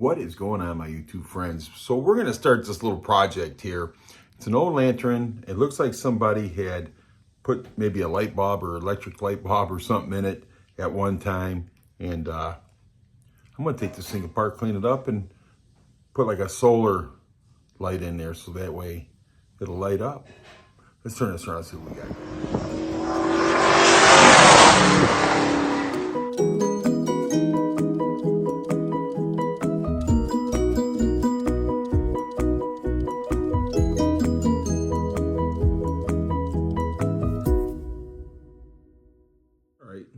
What is going on, my YouTube friends? So we're going to start this little project here. It's an old lantern. It looks like somebody had put maybe a light bulb or electric light bulb or something in it at one time. And I'm going to take this thing apart, clean it up, and put like a solar light in there so that way it'll light up. Let's turn this around and see what we got.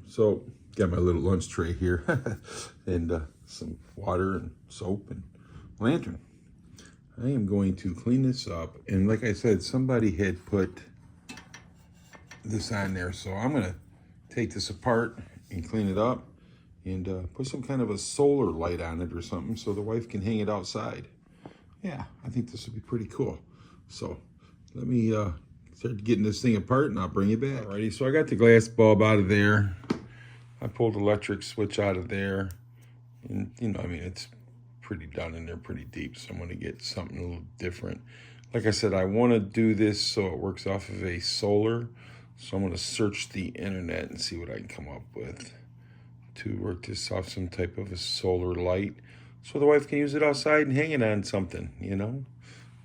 So got my little lunch tray here and some water and soap and lantern. I am going to clean this up. And like I said, somebody had put this on there. So I'm going to take this apart and clean it up and put some kind of a solar light on it or something so the wife can hang it outside. Yeah, I think this would be pretty cool. So let me start getting this thing apart and I'll bring you back. Alrighty, so I got the glass bulb out of there. I pulled the electric switch out of there, and I mean, it's pretty done in there, pretty deep, so I'm going to get something a little different. Like I said, I want to do this so it works off of a solar, so I'm going to search the internet and see what I can come up with to work this off some type of a solar light, so the wife can use it outside and hang it on something,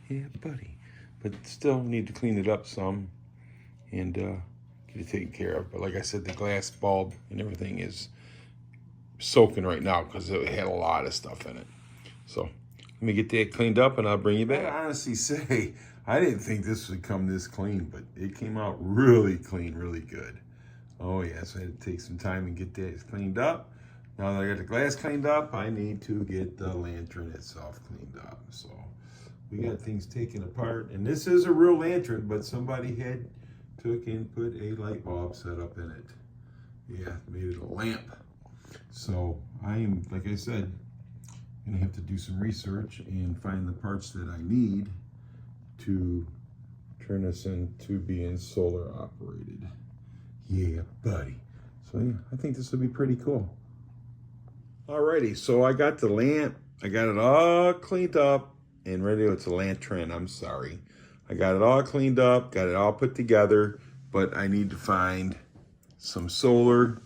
Yeah, buddy. But still need to clean it up some, and get it taken care of. But like I said, the glass bulb and everything is soaking right now because it had a lot of stuff in it. So let me get that cleaned up and I'll bring you back. I honestly say, I didn't think this would come this clean, but it came out really clean, really good. Oh yeah, so I had to take some time and get that cleaned up. Now that I got the glass cleaned up, I need to get the lantern itself cleaned up. So we got things taken apart, and this is a real lantern, but somebody had took and put a light bulb set up in it. Yeah, made it a lamp. So I am, like I said, gonna have to do some research and find the parts that I need to turn this into being solar operated. Yeah, buddy. So yeah, I think this will be pretty cool. Alrighty, so I got the lamp. I got it all cleaned up and ready. It's a lantern, I'm sorry. I got it all cleaned up, got it all put together, but I need to find some solar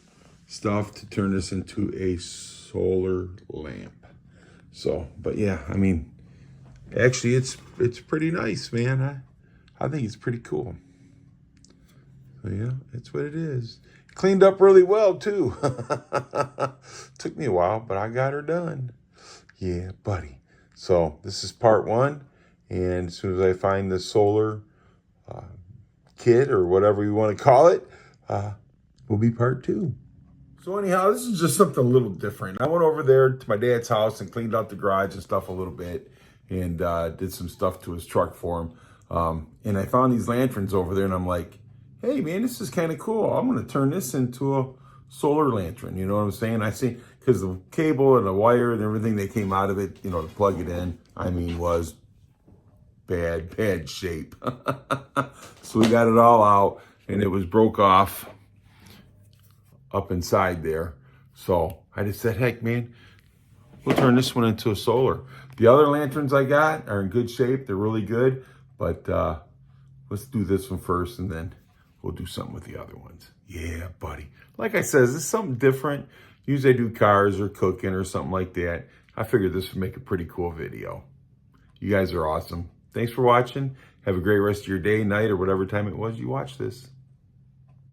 stuff to turn this into a solar lamp. So, but yeah, I mean, actually it's pretty nice, man. I think it's pretty cool. So yeah, that's what it is. Cleaned up really well too. Took me a while, but I got her done. Yeah, buddy. So this is part one. And as soon as I find the solar kit or whatever you want to call it, will be part two. So anyhow, this is just something a little different. I went over there to my dad's house and cleaned out the garage and stuff a little bit and did some stuff to his truck for him. And I found these lanterns over there and I'm like, hey man, this is kind of cool. I'm going to turn this into a solar lantern. You know what I'm saying? I see, because the cable and the wire and everything that came out of it, to plug it in, I mean, was bad shape. So we got it all out and it was broke off up inside there. So I just said, heck man, we'll turn this one into a solar. The other lanterns I got are in good shape. They're really good, but let's do this one first and then we'll do something with the other ones. Yeah, buddy. Like I said, this is something different. Usually I do cars or cooking or something like that. I figured this would make a pretty cool video. You guys are awesome. Thanks for watching. Have a great rest of your day, night, or whatever time it was you watch this.